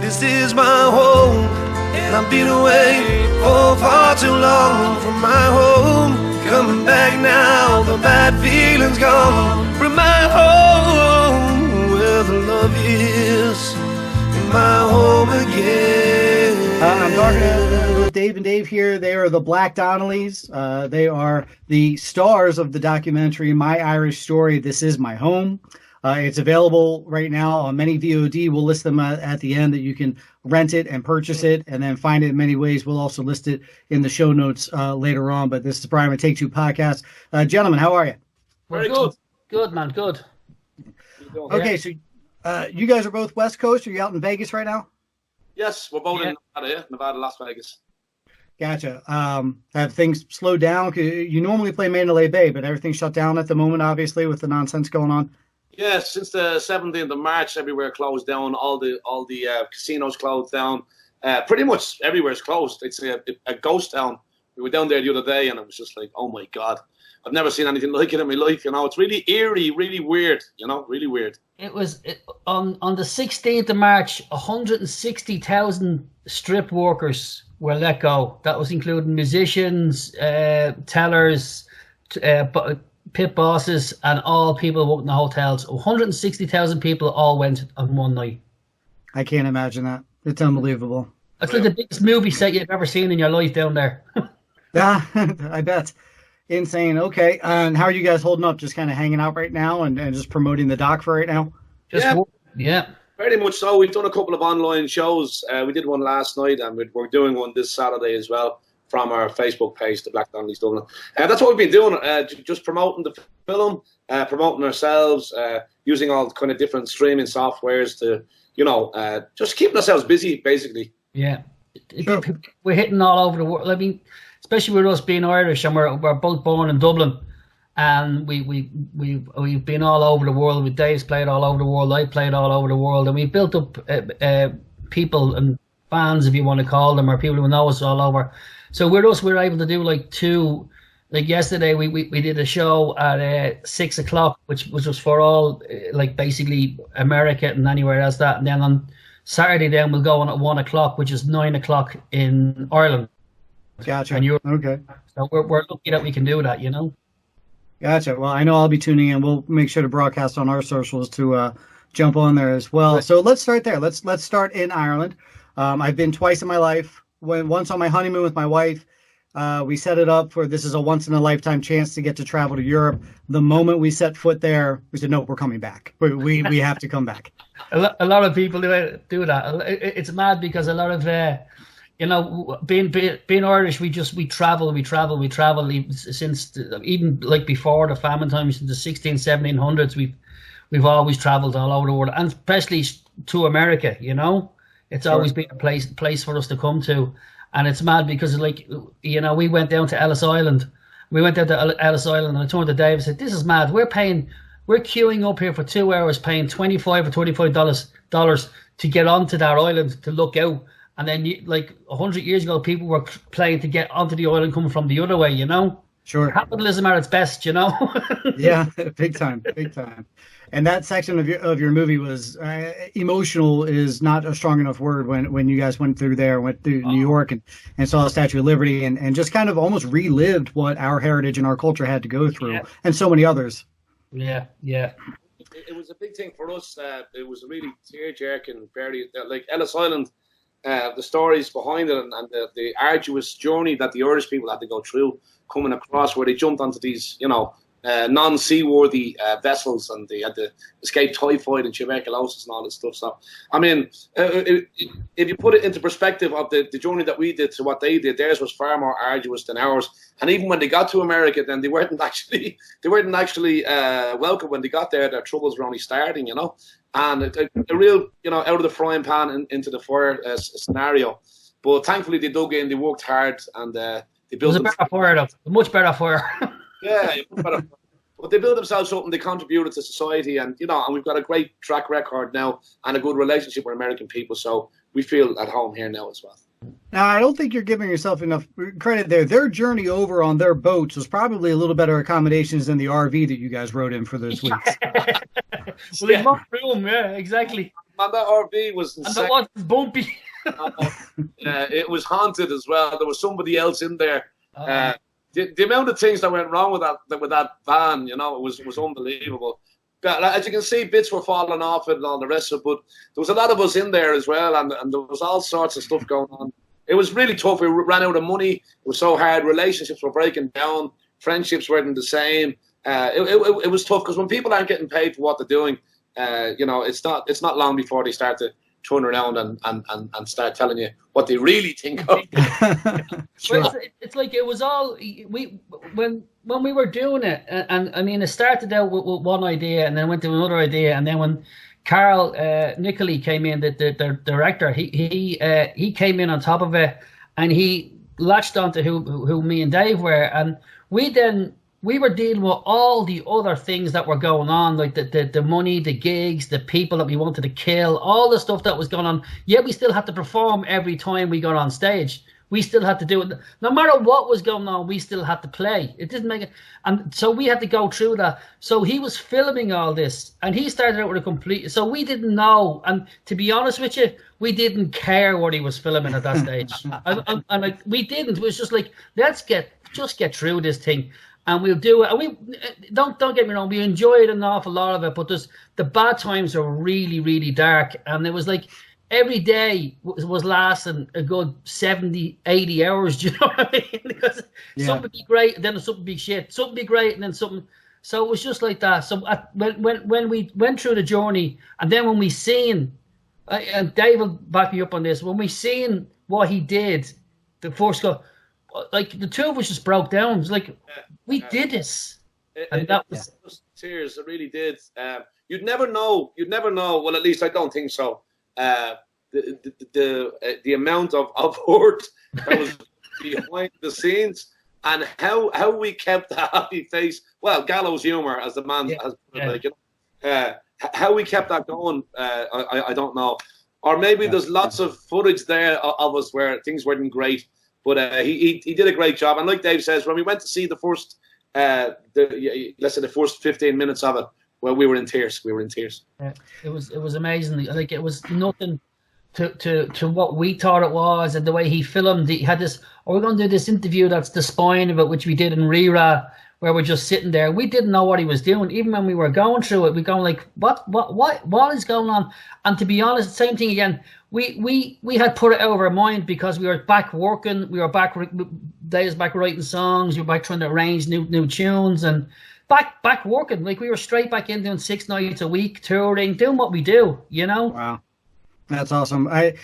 This is my home, and I've been away for far too long from my home. Coming back now, the bad feeling's gone. From my home, where the love is, my home again. I'm talking with Dave and Dave here. They are the Black Donnellys. They are the stars of the documentary My Irish Story, This Is My Home. It's available right now on many VOD. We'll list them at the end that you can rent it and purchase it and then find it in many ways. We'll also list it in the show notes later on. But this is Brian with Take Two Podcast. Gentlemen, how are you? We're good. Good, man. Good. Okay, so you guys are both West Coast. Are you out in Vegas right now? Yes, we're both in Nevada, Las Vegas. Gotcha. Have things slowed down? You normally play Mandalay Bay, but everything's shut down at the moment, obviously, with the nonsense going on. Yeah, since the 17th of March, everywhere closed down. All the casinos closed down. Pretty much everywhere's closed. It's a ghost town. We were down there the other day, and it was just like, oh my God, I've never seen anything like it in my life. You know, it's really eerie, really weird. You know, really weird. It was on the 16th of March. 160,000 strip workers were let go. That was including musicians, tellers, pit bosses, and all people working in the hotels. 160,000 people all went on one night. I can't imagine that. It's unbelievable. It's like the biggest movie set you've ever seen in your life down there. Yeah, I bet. Insane. Okay. And how are you guys holding up? Just kind of hanging out right now and just promoting the doc for right now? Yeah. Very much so. We've done a couple of online shows. We did one last night, and we're doing one this Saturday as well from our Facebook page, the Black Donnellys Dublin. That's what we've been doing, just promoting the film, promoting ourselves, using all kind of different streaming softwares to, just keeping ourselves busy, basically. Yeah. Sure. We're hitting all over the world. I mean, especially with us being Irish, and we're both born in Dublin, and we've been all over the world. With Dave's played all over the world, I played all over the world, and we've built up people and fans, if you want to call them, or people who know us all over. So with us, we're able to do yesterday we did a show at 6 o'clock, which was for all basically America and anywhere else that. And then on Saturday, then we'll go on at 1 o'clock, which is 9 o'clock in Ireland. Gotcha. And okay. So we're lucky that we can do that, Gotcha. Well, I know I'll be tuning in. We'll make sure to broadcast on our socials to jump on there as well. So let's start there. Let's start in Ireland. I've been twice in my life. Once on my honeymoon with my wife. We set it up for this is a once-in-a-lifetime chance to get to travel to Europe. The moment we set foot there, we said, no, we're coming back. We have to come back. A lot of people do that. It's mad because a lot of, being Irish, we travel since even before the famine times in the 1700s, we've always traveled all over the world, and especially to America, It's always been a place for us to come to. And it's mad because, we went down to Ellis Island. And I turned to Dave and said, this is mad. We're queuing up here for 2 hours paying $25 or $25 to get onto that island to look out. And then, 100 years ago, people were paying to get onto the island coming from the other way, Sure. Capitalism at its best, Yeah, big time. And that section of your movie was emotional is not a strong enough word when you guys went through New York and saw the Statue of Liberty and just kind of almost relived what our heritage and our culture had to go through, and so many others. Yeah. It was a big thing for us. It was a really tear-jerking, very Ellis Island. The stories behind it and the arduous journey that the Irish people had to go through coming across, where they jumped onto these, non-seaworthy vessels, and they had to escape typhoid and tuberculosis and all this stuff. So, I mean, if you put it into perspective of the journey that we did to what they did, theirs was far more arduous than ours. And even when they got to America, then they weren't actually welcome when they got there. Their troubles were only starting, and a real, out of the frying pan into the fire scenario. But thankfully, they dug in, they worked hard, and they built. It was a much better fire. Yeah, but they built themselves up and they contributed to society, and and we've got a great track record now and a good relationship with American people, so we feel at home here now as well. Now, I don't think you're giving yourself enough credit there. Their journey over on their boats was probably a little better accommodations than the RV that you guys rode in for those weeks. Well, there's more room, yeah, exactly. man, that RV was And insane. that was bumpy. It was haunted as well. There was somebody else in there. The amount of things that went wrong with that van, you know, it was unbelievable. But as you can see, bits were falling off it and all the rest of it. But there was a lot of us in there as well, and there was all sorts of stuff going on. It was really tough. We ran out of money. It was so hard. Relationships were breaking down. Friendships weren't the same. It was tough because when people aren't getting paid for what they're doing, you know, it's not long before they start to turn around and start telling you what they really think of. Sure. Well, it's like it was all when we were doing it, and I mean, it started out with one idea, and then went to another idea, and then when Carl Nicoli came in, the director, he came in on top of it, and he latched onto who me and Dave were, and we were dealing with all the other things that were going on, like the money, the gigs, the people that we wanted to kill, all the stuff that was going on. Yet we still had to perform every time we got on stage. We still had to do it. No matter what was going on, we still had to play. It didn't make it. And so we had to go through that. So he was filming all this, and he started out with a complete. So we didn't know. And to be honest with you, we didn't care what he was filming at that stage. and like, we didn't. It was just like, let's just get through this thing. And we'll do it. And we don't get me wrong, we enjoyed an awful lot of it, but the bad times are really, really dark. And it was like every day was lasting a good 70, 80 hours. Do you know what I mean? Because something would be great, and then something would be shit. Something would be great, and then something. So it was just like that. So when we went through the journey, and then when we seen, and Dave will back me up on this, when we seen what he did, the first go, like the two of us just broke down. It was like, we did this. That was tears. It really did. You'd never know. Well, at least I don't think so. The amount of hurt that was behind the scenes, and how we kept a happy face. Well, gallows humor, as the man has put it, like, you know, how we kept that going. I don't know. Or maybe there's lots of footage there of us where things weren't great. But he did a great job, and like Dave says, when we went to see the first, let's say the first 15 minutes of it, well, we were in tears. Yeah, it was amazing. Like, it was nothing to what we thought it was, and the way he filmed. He had this. Oh, we're going to do this interview that's the spine of it, which we did in Rira, where we're just sitting there. We didn't know what he was doing, even when we were going through it. We going like, what is going on? And to be honest, same thing again. We had put it out of our mind because we were back working. We were back writing songs. We were back trying to arrange new tunes, and back working. Like, we were straight back in doing 6 nights a week, touring, doing what we do. You know. Wow. That's awesome. I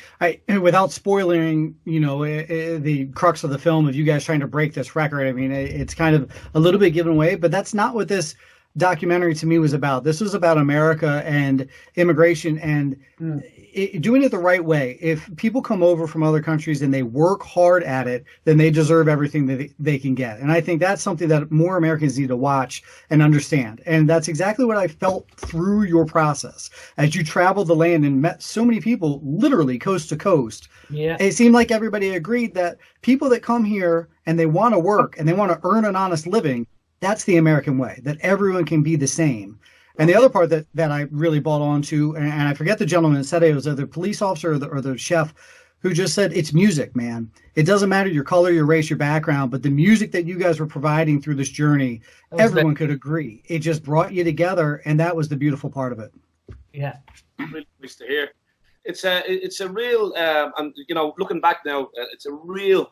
without spoiling, you know, the crux of the film of you guys trying to break this record. I mean, it's kind of a little bit given away, but that's not what this documentary to me was about. This was about America and immigration and doing it the right way. If people come over from other countries and they work hard at it, then they deserve everything that they can get. And I think that's something that more Americans need to watch and understand. And that's exactly what I felt through your process as you traveled the land and met so many people, literally coast to coast. Yeah. It seemed like everybody agreed that people that come here and they want to work and they want to earn an honest living, that's the American way, that everyone can be the same. And the other part that I really bought onto, and I forget the gentleman that said it, was the police officer or the chef who just said, it's music, man. It doesn't matter your color, your race, your background, but the music that you guys were providing through this journey, everyone could agree. It just brought you together, and that was the beautiful part of it. Yeah. Really nice to hear. It's a real, and you know, looking back now, it's a real.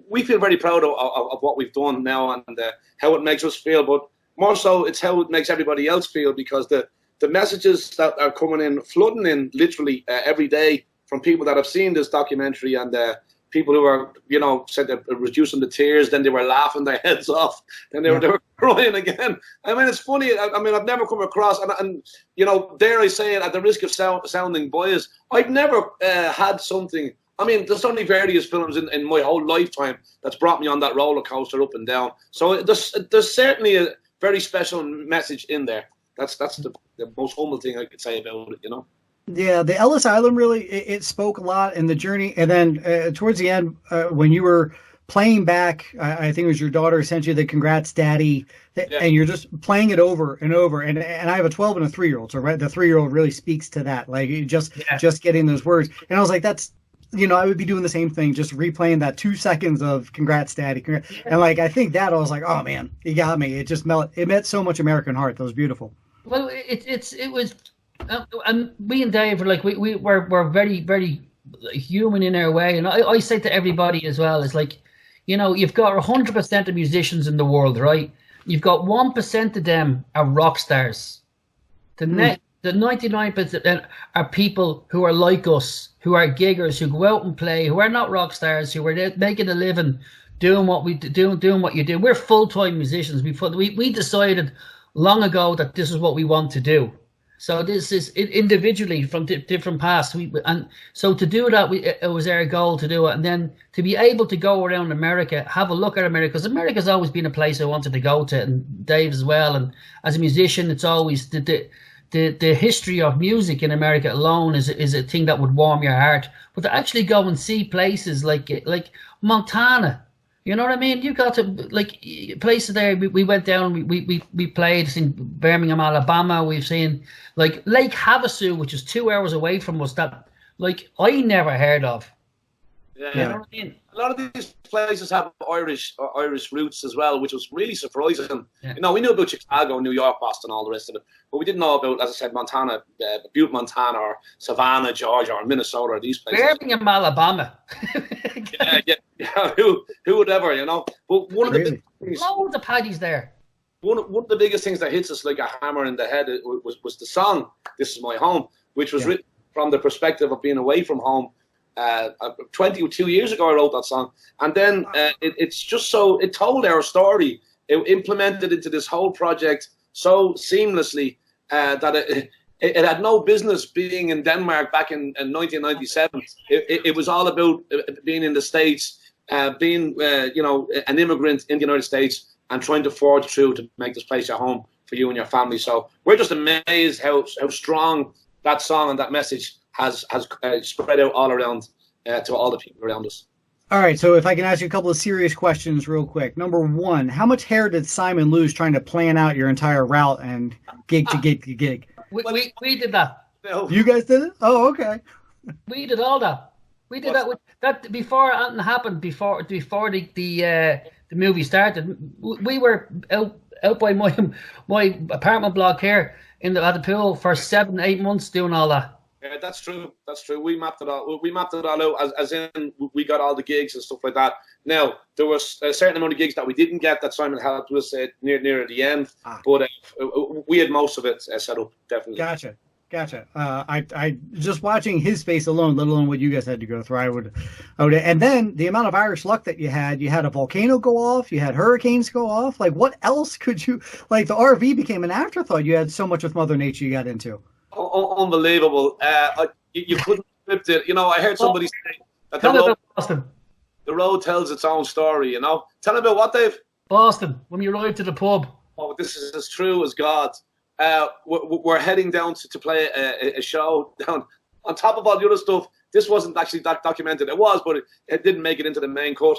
We feel very proud of what we've done now and how it makes us feel, but more so it's how it makes everybody else feel, because the messages that are coming in, flooding in literally every day from people that have seen this documentary, and people who are, you know, said they're reducing the tears, then they were laughing their heads off, then they were crying again. I mean, it's funny. I mean, I've never come across, and you know, dare I say it, at the risk of sounding biased, I've never had something. I mean, there's only various films in my whole lifetime that's brought me on that roller coaster up and down. So there's certainly a very special message in there. That's the most humble thing I could say about it, you know. Yeah, the Ellis Island really it spoke a lot in the journey, and then towards the end when you were playing back. I think it was your daughter sent you the "Congrats, Daddy," and you're just playing it over and over. And I have a 12 and a 3-year-old, so the 3-year-old really speaks to that. Like just getting those words. And I was like, that's. I would be doing the same thing, just replaying that 2 seconds of "Congrats, Daddy," and like I think that I was like, oh man, you got me. It just it met so much American heart. That was beautiful. Well, it was, and we and Dave were like we're very, very human in our way, and I say to everybody as well, it's like, you've got 100% of musicians in the world, right? You've got 1% of them are rock stars. The 99% are people who are like us, who are giggers, who go out and play, who are not rock stars, who are making a living, doing what we doing what you do. We're full-time musicians. We decided long ago that this is what we want to do. So this is individually from different paths. And so to do that, it was our goal to do it, and then to be able to go around America, have a look at America, because America's always been a place I wanted to go to, and Dave as well. And as a musician, it's always the history of music in America alone is a thing that would warm your heart. But to actually go and see places like Montana, you know what I mean? You got to places there. We went down. We played in Birmingham, Alabama. We've seen like Lake Havasu, which is 2 hours away from us. That I never heard of. Yeah. You know what I mean? A lot of these places have Irish roots as well, which was really surprising. Yeah. We knew about Chicago, New York, Boston, all the rest of it, but we didn't know about, as I said, Montana, Butte, Montana, or Savannah, Georgia, or Minnesota, or these places. Birmingham, Alabama. yeah. Who would ever, But one of the big things, loads of paddies there. one of the biggest things that hits us like a hammer in the head was the song "This Is My Home," which was written from the perspective of being away from home. 22 years ago, I wrote that song, and then it's just so it told our story. It implemented into this whole project so seamlessly that it had no business being in Denmark back in 1997. It was all about being in the States, being an immigrant in the United States, and trying to forge through to make this place your home for you and your family. So we're just amazed how strong that song and that message has spread out all around to all the people around us. All right, so if I can ask you a couple of serious questions real quick. Number one, how much hair did Simon lose trying to plan out your entire route and gig to gig to gig? We did that. No. You guys did it? Oh, okay. We did all that. We did that before anything happened. Before the movie started, we were out by my apartment block here at the pool for 7-8 months doing all that. Yeah, that's true. That's true. We mapped it all. We mapped it all out, as in we got all the gigs and stuff like that. Now there was a certain amount of gigs that we didn't get that Simon helped us near the end, but we had most of it set up. Definitely. Gotcha. I just watching his face alone, let alone what you guys had to go through. I would, and then the amount of Irish luck that you had a volcano go off, you had hurricanes go off. Like, what else could you? Like, the RV became an afterthought. You had so much with Mother Nature you got into. Unbelievable. You couldn't script it. I heard somebody say that the road tells its own story. Tell me about what, Dave? Boston, when you arrived to the pub. Oh, this is as true as God. We're heading down to play a show down. On top of all the other stuff, this wasn't actually documented. It was, but it didn't make it into the main cut.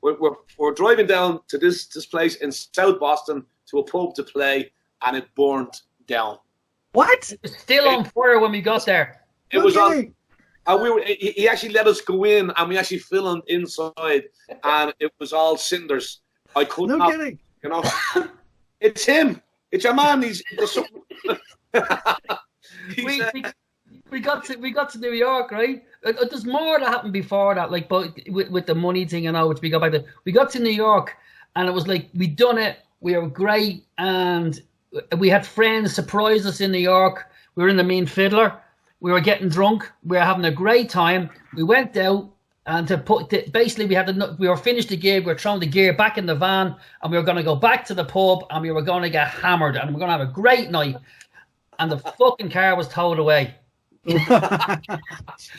We're driving down to this place in South Boston to a pub to play, and it burned down. What? It was still on fire when we got there. It was on. And he actually let us go in, and we actually filmed inside, and it was all cinders. I couldn't. No kidding. It's him. It's your man. We got to New York, right? There's more that happened before that, like, but with the money thing, which we got back to. We got to New York, and it was like we'd done it. We were great, and we had friends surprise us in New York. We were in the Mean Fiddler. We were getting drunk. We were having a great time. We went out, and basically we were finished the gig. We were throwing the gear back in the van, and we were going to go back to the pub, and we were going to get hammered, and we were going to have a great night. And the fucking car was towed away. Not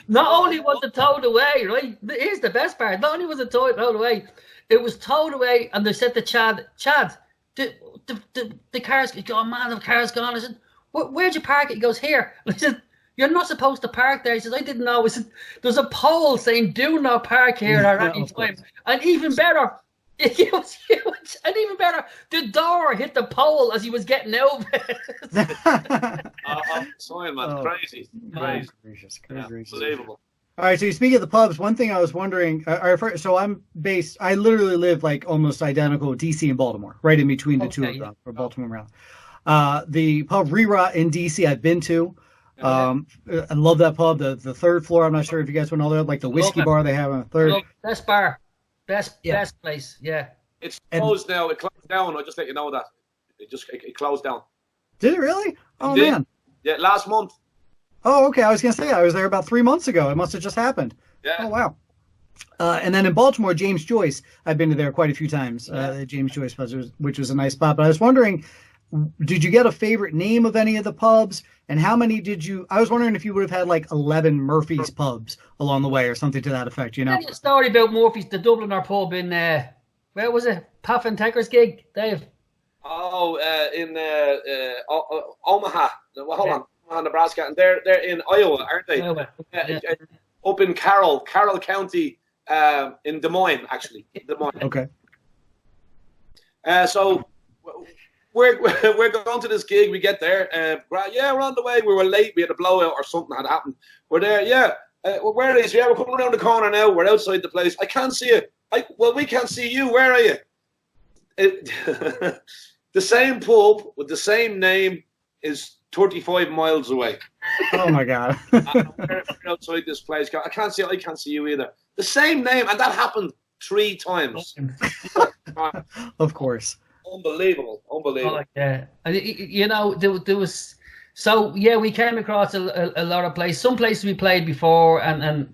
only was it towed away, right? Here's the best part. Not only was it towed away, it was towed away, and they said to Chad, the car's gone. Oh man, the car's gone. I said, where'd you park it? He goes, here. I said, you're not supposed to park there. He says, I didn't know. He said, there's a pole saying, do not park here at any time. And even better, it was huge. And even better, the door hit the pole as he was getting out. Sorry, man. Crazy. Crazy. Unbelievable. All right, so you speak of the pubs. One thing I was wondering, so I literally live like almost identical DC and Baltimore, right in between the two of them, or Baltimore and Maryland. The pub Rerot in DC I've been to. I love that pub. The third floor, I'm not sure if you guys went all there, like the whiskey bar they have on the third. Best bar. Best place, yeah. It's closed now. It closed down. I'll just let you know that. It closed down. Did it really? Oh, man. Yeah, last month. Oh, okay. I was going to say, I was there about 3 months ago. It must have just happened. Yeah. Oh, wow. And then in Baltimore, James Joyce, I've been to there quite a few times, James Joyce, which was a nice spot. But I was wondering, did you get a favorite name of any of the pubs? And how many I was wondering if you would have had like 11 Murphy's pubs along the way or something to that effect, you know? Tell you a story about Murphy's, the Dubliner pub in, where was it? Puff and Tecker's gig, Dave? Oh, in Omaha. Well, hold on. Omaha, Nebraska. And they're in Iowa, aren't they? Iowa. Up in Carroll County, in Des Moines, actually. Des Moines. Okay. So we're going to this gig. We get there. We're on the way. We were late. We had a blowout or something had happened. We're there. Yeah. Where is? Yeah, we're coming around the corner now. We're outside the place. I can't see it. Well, we can't see you. Where are you? The same pub with the same name is 35 miles away. Oh my God. We're outside this place. I can't see you either. The same name, and that happened 3 times. Of course. Unbelievable. Oh, yeah. And, you know, there was... So, yeah, we came across a lot of places. Some places we played before,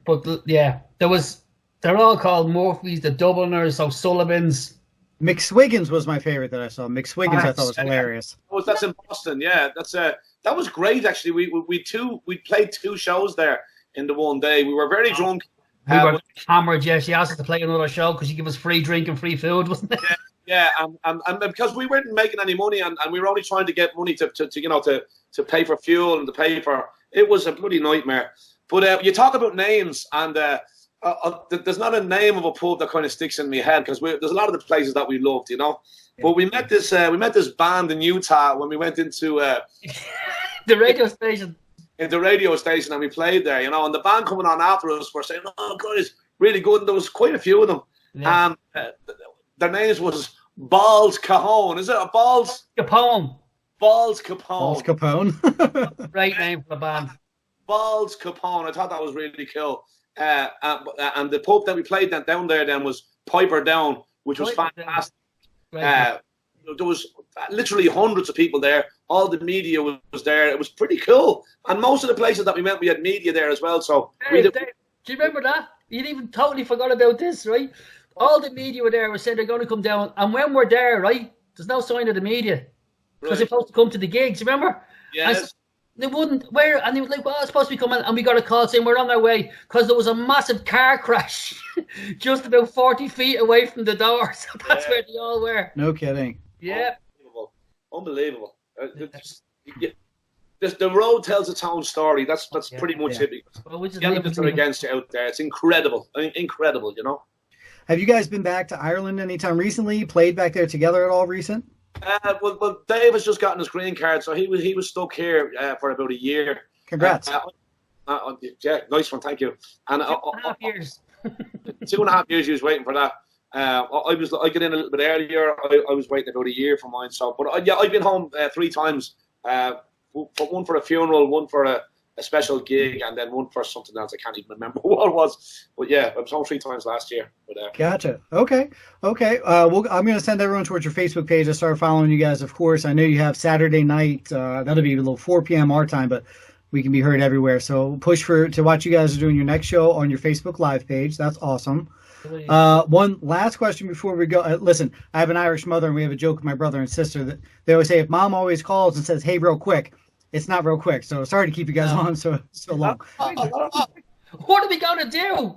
but, yeah, they're all called Murphy's, the Dubliners, O'Sullivan's. McSwiggin's was my favorite that I saw. McSwiggin's I thought was hilarious. That's in Boston, yeah. That was great, actually. We played 2 shows there in the one day. We were very drunk. We were hammered, yeah. She asked us to play another show because she gave us free drink and free food, wasn't it? Yeah, and because we weren't making any money, and we were only trying to get money to pay for fuel and to pay for. It was a bloody nightmare. But you talk about names, and there's not a name of a pub that kind of sticks in my head because there's a lot of the places that we loved, you know. Yeah. But we met this band in Utah when we went into the radio station. In the radio station, and we played there, you know. And the band coming on after us were saying, "Oh, God, it's really good." And there was quite a few of them, and their names was Balls Cajon. Is it a Balls Capone? Balls Capone. Balls Capone. Great name for the band. Balls Capone. I thought that was really cool. And the pub that we played down there then was Piper Down, which was fantastic. There was literally hundreds of people there. All the media was there. It was pretty cool. And most of the places that we went, we had media there as well. So Dave, do you remember that? You even totally forgot about this, right? All the media were there. We said they're going to come down. And when we're there, right, there's no sign of the media. Because they're supposed to come to the gigs, remember? Yes. They wouldn't. Where? And they were like, well, it's supposed to be coming. And we got a call saying we're on our way because there was a massive car crash just about 40 feet away from the door. So that's where they all were. No kidding. Yeah. Unbelievable. The road tells its own story. That's pretty much it. Well, the elements are against you out there. It's incredible. I mean, incredible, you know. Have you guys been back to Ireland anytime recently? Played back there together at all recent? Well, Dave has just gotten his green card, so he was stuck here for about a year. Congrats. Yeah, nice one, thank you. And 2.5 years. 2.5 years he was waiting for that. I got in a little bit earlier. I was waiting about a year for mine. So, but I've been home 3 times. One for a funeral, one for a special gig, and then one for something else. I can't even remember what it was. But yeah, I was home 3 times last year. But, Gotcha. Okay. I'm going to send everyone towards your Facebook page to start following you guys, of course. I know you have Saturday night. That'll be a little 4 p.m. our time, but we can be heard everywhere. So push to watch you guys are doing your next show on your Facebook Live page. That's awesome. One last question before we go. Listen, I have an Irish mother, and we have a joke with my brother and sister that they always say if mom always calls and says, "Hey, real quick," it's not real quick. So sorry to keep you guys on so long. What are we going to do?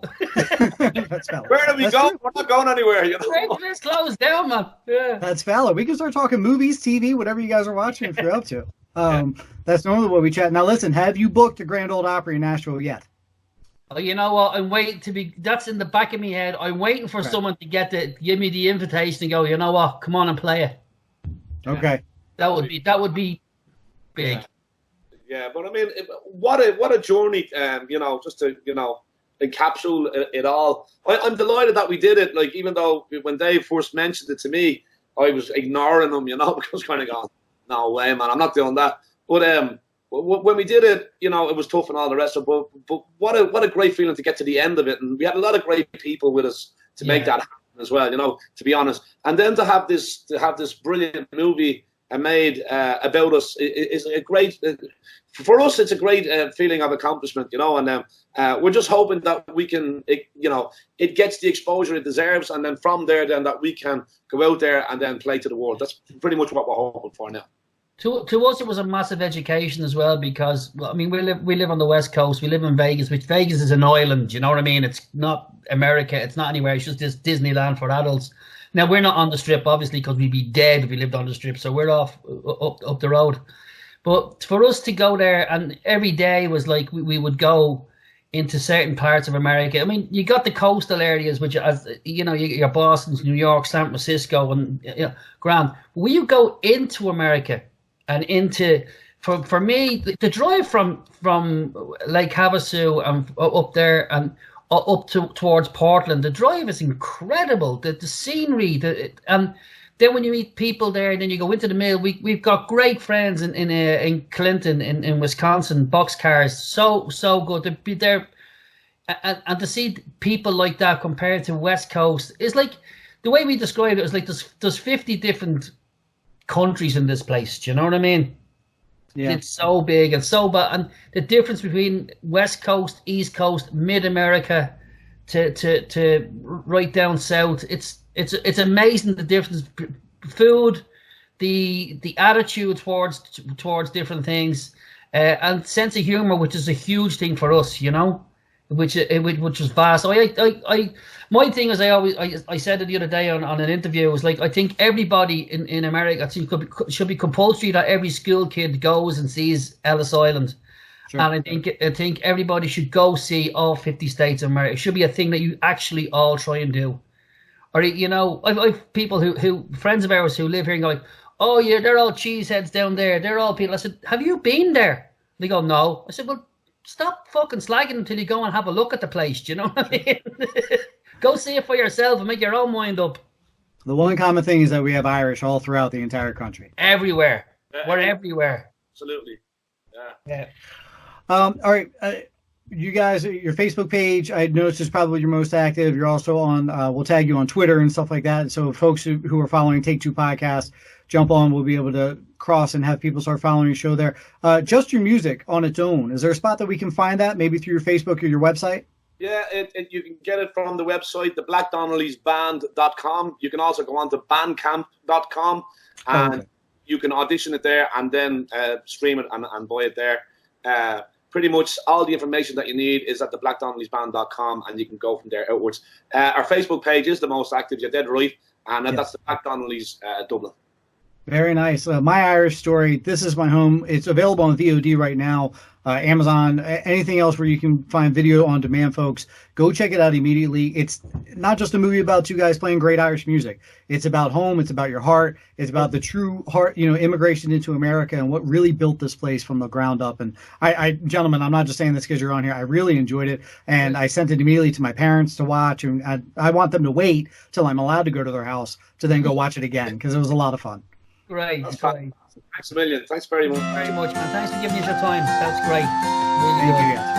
That's valid. Where do we go? We're not going anywhere. You know? Let's close down, man. Yeah. That's valid. We can start talking movies, TV, whatever you guys are watching if you're up to. That's normally what we chat. Now, listen, have you booked the Grand Ole Opry in Nashville yet? You know what? I'm waiting to be. That's in the back of my head. I'm waiting for someone to give me the invitation and go. You know what? Come on and play it. Okay. That would be big. Yeah, but I mean, what a journey. Just to encapsulate it all. I'm delighted that we did it. Like, even though when Dave first mentioned it to me, I was ignoring him. Because kind of going, no way, man, I'm not doing that. But when we did it, it was tough and all the rest of it. But what a great feeling to get to the end of it, and we had a lot of great people with us to make that happen as well. To be honest, and then to have this brilliant movie made about us is a great. For us, it's a great feeling of accomplishment, and we're just hoping that we can, it gets the exposure it deserves, and then from there, then that we can go out there and then play to the world. That's pretty much what we're hoping for now. To us, it was a massive education as well, because we live on the West Coast. We live in Vegas, which Vegas is an island. You know what I mean? It's not America. It's not anywhere. It's just this Disneyland for adults. Now, we're not on the Strip, obviously, because we'd be dead if we lived on the Strip. So we're off up the road. But for us to go there, and every day was like we would go into certain parts of America. I mean, you got the coastal areas, which, as your Boston, New York, San Francisco, and grand. Will you go into America? And for me, the drive from Lake Havasu and up there and up towards Portland, the drive is incredible. The scenery, and then when you meet people there, and then you go into the mill. We've got great friends in Clinton, in Wisconsin, boxcars, so good to be there, and to see people like that compared to West Coast is like the way we described it was like there's 50 different countries in this place. Do you know what I mean? Yeah. It's so big and so bad, and the difference between West Coast, East Coast, Mid America, to right down south. It's amazing, the difference. Food, the attitude towards different things, and sense of humor, which is a huge thing for us. Which was vast. My thing is, I said it the other day on an interview, was like, I think everybody in America should be compulsory that every school kid goes and sees Ellis Island. Sure. And I think everybody should go see all 50 states of America. It should be a thing that you actually all try and do. Or I've people who friends of ours who live here and go like, oh yeah, they're all cheeseheads down there. They're all people. I said, have you been there? They go, no. I said, well, stop fucking slagging until you go and have a look at the place. Do you know what I mean? Go see it for yourself and make your own mind up. The one common thing is that we have Irish all throughout the entire country. Everywhere. We're everywhere. Absolutely. Yeah. All right. You guys, your Facebook page, I noticed, is probably your most active. You're also on, we'll tag you on Twitter and stuff like that. So folks who are following Take Two Podcast, jump on, we'll be able to cross and have people start following your show there. Just your music on its own. Is there a spot that we can find that, maybe through your Facebook or your website? Yeah, you can get it from the website, the blackdonnellysband.com. You can also go on to bandcamp.com, and you can audition it there and then stream it and buy it there. Pretty much all the information that you need is at the blackdonnellysband.com, and you can go from there outwards. Our Facebook page is the most active, you're dead right, and that's the Black Donnellys Dublin. Very nice. My Irish Story, This Is My Home. It's available on VOD right now. Amazon, anything else where you can find video on demand, folks, go check it out immediately. It's not just a movie about two guys playing great Irish music. It's about home. It's about your heart. It's about the true heart, immigration into America and what really built this place from the ground up. And I gentlemen, I'm not just saying this because you're on here. I really enjoyed it. And I sent it immediately to my parents to watch. And I want them to wait till I'm allowed to go to their house to then go watch it again, because it was a lot of fun. Great. Thanks a million. Thanks very much. Very much, man. Thanks for giving us your time. That's great. Really Thank good. you, guys.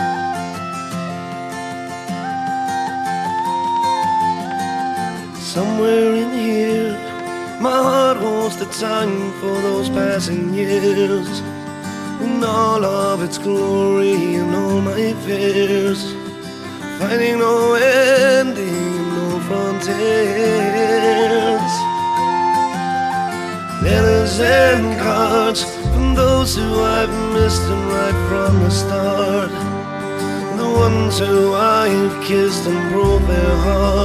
Somewhere in here, my heart holds the time for those passing years, and all of its glory and all my fears, finding no ending, no frontiers. Letters and cards from those who I've missed and right from the start, the ones who I've kissed and broke their heart.